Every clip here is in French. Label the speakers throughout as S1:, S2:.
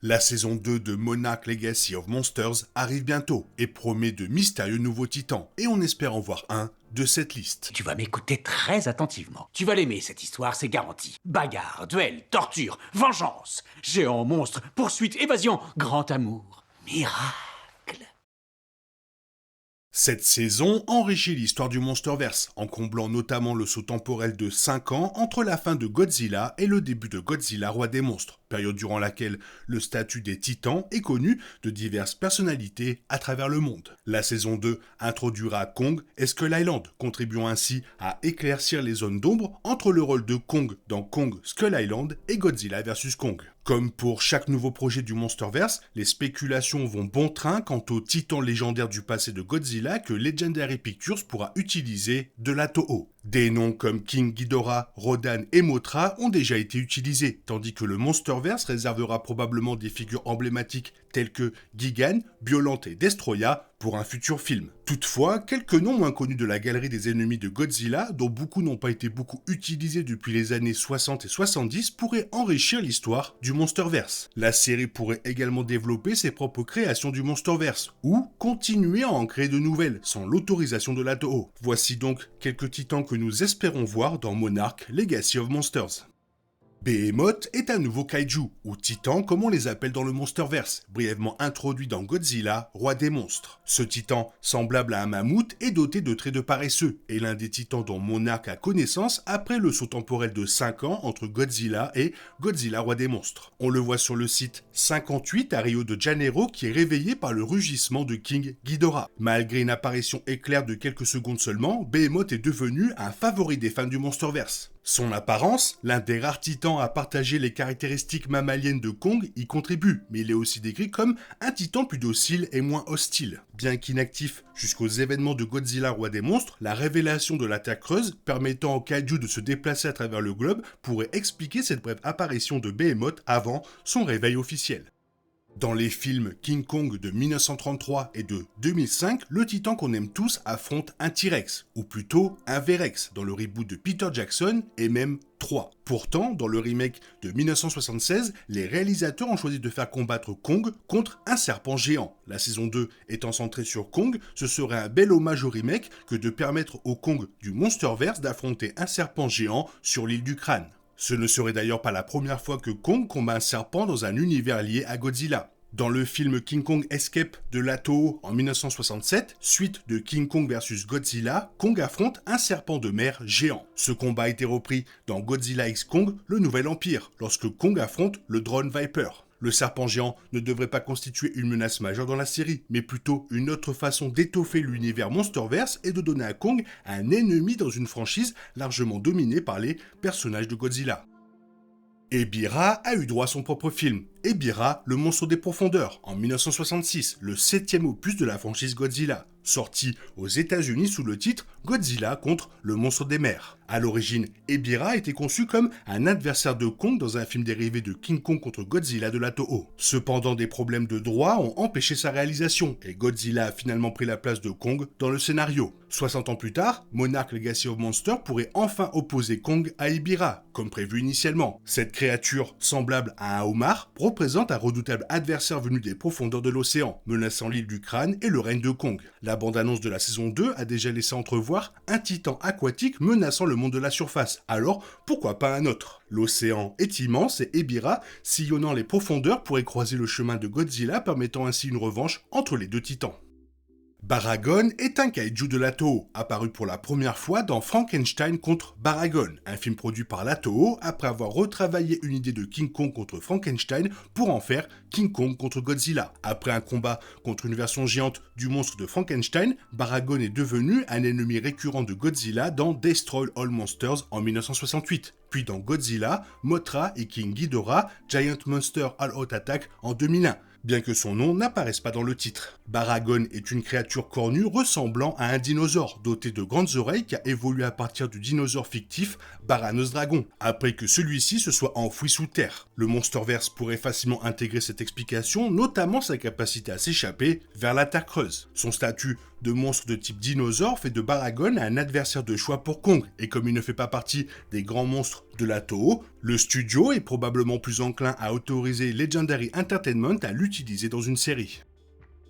S1: La saison 2 de Monarch Legacy of Monsters arrive bientôt et promet de mystérieux nouveaux titans, et on espère en voir un de cette liste.
S2: Tu vas m'écouter très attentivement. Tu vas l'aimer, cette histoire, c'est garanti. Bagarre, duel, torture, vengeance, géant, monstre, poursuite, évasion, grand amour, miracle.
S1: Cette saison enrichit l'histoire du Monsterverse, en comblant notamment le saut temporel de 5 ans entre la fin de Godzilla et le début de Godzilla Roi des Monstres, période durant laquelle le statut des titans est connu de diverses personnalités à travers le monde. La saison 2 introduira Kong et Skull Island, contribuant ainsi à éclaircir les zones d'ombre entre le rôle de Kong dans Kong Skull Island et Godzilla vs Kong. Comme pour chaque nouveau projet du Monsterverse, les spéculations vont bon train quant aux titans légendaires du passé de Godzilla que Legendary Pictures pourra utiliser de la Toho. Des noms comme King Ghidorah, Rodan et Mothra ont déjà été utilisés, tandis que le Monsterverse réservera probablement des figures emblématiques telles que Gigan, Biolante et Destroya pour un futur film. Toutefois, quelques noms moins connus de la galerie des ennemis de Godzilla, dont beaucoup n'ont pas été beaucoup utilisés depuis les années 60 et 70, pourraient enrichir l'histoire du Monsterverse. La série pourrait également développer ses propres créations du Monsterverse, ou continuer à en créer de nouvelles, sans l'autorisation de la Toho. Voici donc quelques titans que nous espérons voir dans Monarch Legacy of Monsters. Behemoth est un nouveau kaiju, ou titan comme on les appelle dans le Monsterverse, brièvement introduit dans Godzilla, Roi des Monstres. Ce titan, semblable à un mammouth, est doté de traits de paresseux, et l'un des titans dont Monarch a connaissance après le saut temporel de 5 ans entre Godzilla et Godzilla Roi des Monstres. On le voit sur le site 58 à Rio de Janeiro qui est réveillé par le rugissement de King Ghidorah. Malgré une apparition éclair de quelques secondes seulement, Behemoth est devenu un favori des fans du Monsterverse. Son apparence, l'un des rares titans à partager les caractéristiques mammaliennes de Kong, y contribue, mais il est aussi décrit comme un titan plus docile et moins hostile. Bien qu'inactif jusqu'aux événements de Godzilla Roi des Monstres, la révélation de la Terre creuse, permettant au kaiju de se déplacer à travers le globe, pourrait expliquer cette brève apparition de Behemoth avant son réveil officiel. Dans les films King Kong de 1933 et de 2005, le titan qu'on aime tous affronte un T-Rex, ou plutôt un V-Rex, dans le reboot de Peter Jackson, et même 3. Pourtant, dans le remake de 1976, les réalisateurs ont choisi de faire combattre Kong contre un serpent géant. La saison 2 étant centrée sur Kong, ce serait un bel hommage au remake que de permettre au Kong du Monsterverse d'affronter un serpent géant sur l'île du Crâne. Ce ne serait d'ailleurs pas la première fois que Kong combat un serpent dans un univers lié à Godzilla. Dans le film King Kong Escape de la Toho en 1967, suite de King Kong vs Godzilla, Kong affronte un serpent de mer géant. Ce combat a été repris dans Godzilla x Kong, le Nouvel Empire, lorsque Kong affronte le drone Viper. Le serpent géant ne devrait pas constituer une menace majeure dans la série, mais plutôt une autre façon d'étoffer l'univers Monsterverse et de donner à Kong un ennemi dans une franchise largement dominée par les personnages de Godzilla. Ebirah a eu droit à son propre film, Ebirah, le monstre des profondeurs, en 1966, le 7e opus de la franchise Godzilla, sorti aux États-Unis sous le titre Godzilla contre le monstre des mers. À l'origine, Ebirah était conçu comme un adversaire de Kong dans un film dérivé de King Kong contre Godzilla de la Toho. Cependant, des problèmes de droit ont empêché sa réalisation, et Godzilla a finalement pris la place de Kong dans le scénario. 60 ans plus tard, Monarch Legacy of Monsters pourrait enfin opposer Kong à Ebirah, comme prévu initialement. Cette créature, semblable à un homard, représente un redoutable adversaire venu des profondeurs de l'océan, menaçant l'île du Crâne et le règne de Kong. La bande-annonce de la saison 2 a déjà laissé entrevoir un titan aquatique menaçant le monde de la surface, alors pourquoi pas un autre? L'océan est immense et Ebirah, sillonnant les profondeurs, pourrait croiser le chemin de Godzilla, permettant ainsi une revanche entre les deux titans. Baragon est un kaiju de la Toho, apparu pour la première fois dans Frankenstein contre Baragon, un film produit par la Toho après avoir retravaillé une idée de King Kong contre Frankenstein pour en faire King Kong contre Godzilla. Après un combat contre une version géante du monstre de Frankenstein, Baragon est devenu un ennemi récurrent de Godzilla dans Destroy All Monsters en 1968, puis dans Godzilla, Mothra et King Ghidorah, Giant Monster All Out Attack en 2001, bien que son nom n'apparaisse pas dans le titre. Baragon est une créature cornue ressemblant à un dinosaure, doté de grandes oreilles qui a évolué à partir du dinosaure fictif Baranos Dragon, après que celui-ci se soit enfoui sous terre. Le Monsterverse pourrait facilement intégrer cette explication, notamment sa capacité à s'échapper vers la Terre creuse. Son statut de monstre de type dinosaure fait de Baragon un adversaire de choix pour Kong, et comme il ne fait pas partie des grands monstres de la Toho, le studio est probablement plus enclin à autoriser Legendary Entertainment à l'utiliser dans une série.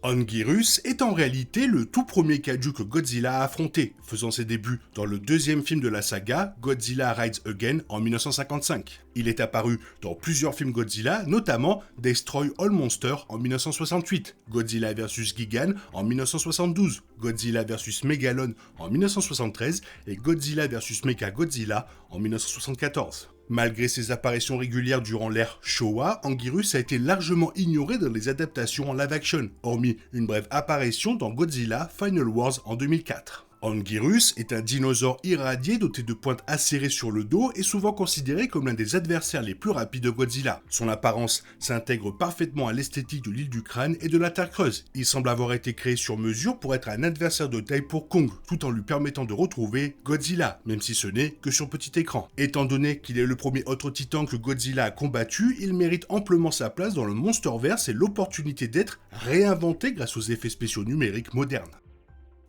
S1: Anguirus est en réalité le tout premier kaiju que Godzilla a affronté, faisant ses débuts dans le deuxième film de la saga, Godzilla Rides Again, en 1955. Il est apparu dans plusieurs films Godzilla, notamment Destroy All Monsters en 1968, Godzilla vs Gigan en 1972, Godzilla vs Megalon en 1973 et Godzilla vs Mechagodzilla en 1974. Malgré ses apparitions régulières durant l'ère Showa, Anguirus a été largement ignoré dans les adaptations en live-action, hormis une brève apparition dans Godzilla Final Wars en 2004. Anguirus est un dinosaure irradié doté de pointes acérées sur le dos et souvent considéré comme l'un des adversaires les plus rapides de Godzilla. Son apparence s'intègre parfaitement à l'esthétique de l'île du crâne et de la Terre creuse. Il semble avoir été créé sur mesure pour être un adversaire de taille pour Kong, tout en lui permettant de retrouver Godzilla, même si ce n'est que sur petit écran. Étant donné qu'il est le premier autre titan que Godzilla a combattu, il mérite amplement sa place dans le Monsterverse et l'opportunité d'être réinventé grâce aux effets spéciaux numériques modernes.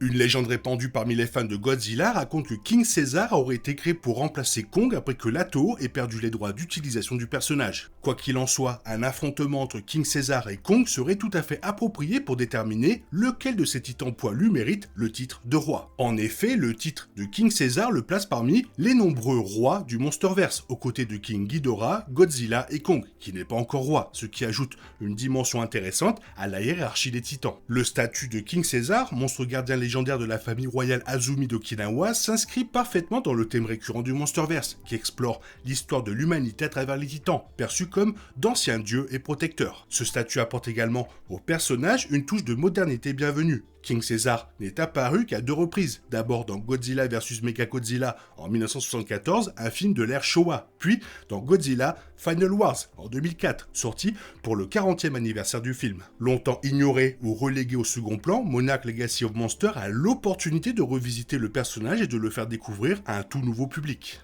S1: Une légende répandue parmi les fans de Godzilla raconte que King Caesar aurait été créé pour remplacer Kong après que la Toho ait perdu les droits d'utilisation du personnage. Quoi qu'il en soit, un affrontement entre King Caesar et Kong serait tout à fait approprié pour déterminer lequel de ces titans poilus mérite le titre de roi. En effet, le titre de King Caesar le place parmi les nombreux rois du Monsterverse, aux côtés de King Ghidorah, Godzilla et Kong, qui n'est pas encore roi, ce qui ajoute une dimension intéressante à la hiérarchie des titans. Le statut de King Caesar, monstre gardien légendaire de la famille royale Azumi d'Okinawa, s'inscrit parfaitement dans le thème récurrent du Monsterverse, qui explore l'histoire de l'humanité à travers les titans, perçus comme d'anciens dieux et protecteurs. Ce statut apporte également au personnage une touche de modernité bienvenue. King Caesar n'est apparu qu'à 2 reprises, d'abord dans Godzilla vs Mechagodzilla en 1974, un film de l'ère Showa, puis dans Godzilla Final Wars en 2004, sorti pour le 40e anniversaire du film. Longtemps ignoré ou relégué au second plan, Monarch Legacy of Monsters a l'opportunité de revisiter le personnage et de le faire découvrir à un tout nouveau public.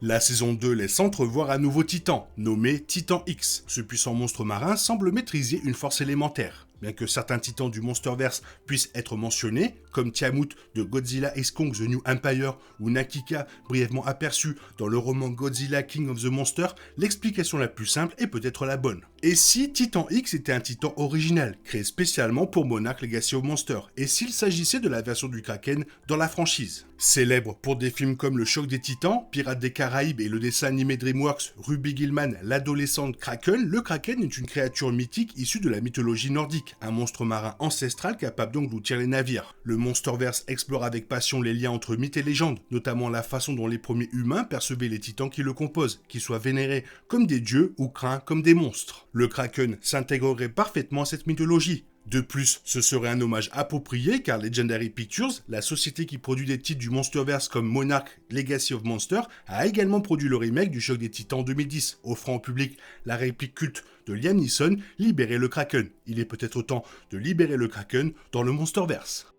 S1: La saison 2 laisse entrevoir un nouveau titan, nommé Titan X. Ce puissant monstre marin semble maîtriser une force élémentaire. Bien que certains titans du Monsterverse puissent être mentionnés, comme Tiamut de Godzilla x Kong The New Empire ou Nakika brièvement aperçu dans le roman Godzilla King of the Monster, l'explication la plus simple est peut-être la bonne. Et si Titan X était un titan original, créé spécialement pour Monarch Legacy of Monsters, et s'il s'agissait de la version du Kraken dans la franchise? Célèbre pour des films comme Le Choc des Titans, Pirates des Caraïbes et le dessin animé DreamWorks Ruby Gillman, l'adolescente Kraken, le Kraken est une créature mythique issue de la mythologie nordique, un monstre marin ancestral capable d'engloutir les navires. Le Monsterverse explore avec passion les liens entre mythes et légendes, notamment la façon dont les premiers humains percevaient les titans qui le composent, qu'ils soient vénérés comme des dieux ou craints comme des monstres. Le Kraken s'intégrerait parfaitement à cette mythologie. De plus, ce serait un hommage approprié car Legendary Pictures, la société qui produit des titres du Monsterverse comme Monarch Legacy of Monsters, a également produit le remake du Choc des Titans en 2010, offrant au public la réplique culte de Liam Neeson, Libérer le Kraken. Il est peut-être temps de libérer le Kraken dans le Monsterverse.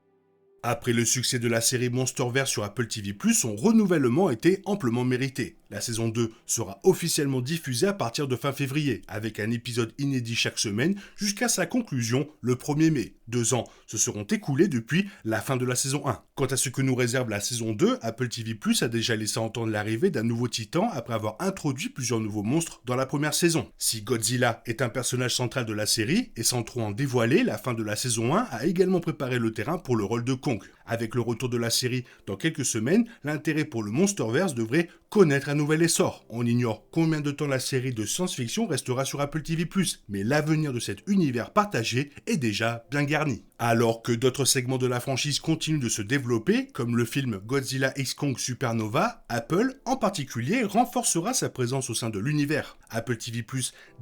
S1: Après le succès de la série Monsterverse sur Apple TV+, son renouvellement était amplement mérité. La saison 2 sera officiellement diffusée à partir de fin février, avec un épisode inédit chaque semaine, jusqu'à sa conclusion le 1er mai. 2 ans se seront écoulés depuis la fin de la saison 1. Quant à ce que nous réserve la saison 2, Apple TV+, a déjà laissé entendre l'arrivée d'un nouveau titan après avoir introduit plusieurs nouveaux monstres dans la première saison. Si Godzilla est un personnage central de la série, et sans trop en dévoiler, la fin de la saison 1 a également préparé le terrain pour le rôle de Kong. Avec le retour de la série dans quelques semaines, l'intérêt pour le Monsterverse devrait connaître un nouvel essor. On ignore combien de temps la série de science-fiction restera sur Apple TV+, mais l'avenir de cet univers partagé est déjà bien garni. Alors que d'autres segments de la franchise continuent de se développer, comme le film Godzilla x Kong Supernova, Apple, en particulier, renforcera sa présence au sein de l'univers. Apple TV+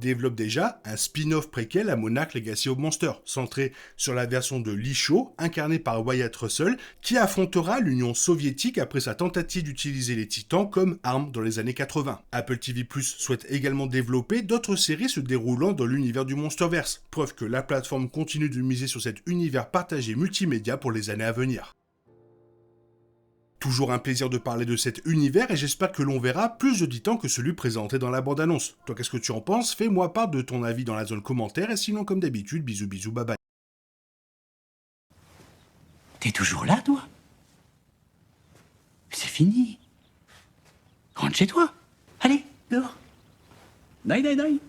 S1: développe déjà un spin-off préquel à Monarch Legacy of Monsters, centré sur la version de Lee Shaw, incarné par Wyatt Russell, qui affrontera l'Union soviétique après sa tentative d'utiliser les Titans comme arme dans les années 80. Apple TV+ souhaite également développer d'autres séries se déroulant dans l'univers du Monsterverse, preuve que la plateforme continue de miser sur cet univers partagé multimédia pour les années à venir. Toujours un plaisir de parler de cet univers et j'espère que l'on verra plus de titans que celui présenté dans la bande-annonce. Toi, qu'est-ce que tu en penses? Fais-moi part de ton avis dans la zone commentaire et sinon, comme d'habitude, bisous bisous, bye bye.
S2: T'es toujours là, toi? C'est fini. Rentre chez toi. Allez, dehors. Naï, naï, naï.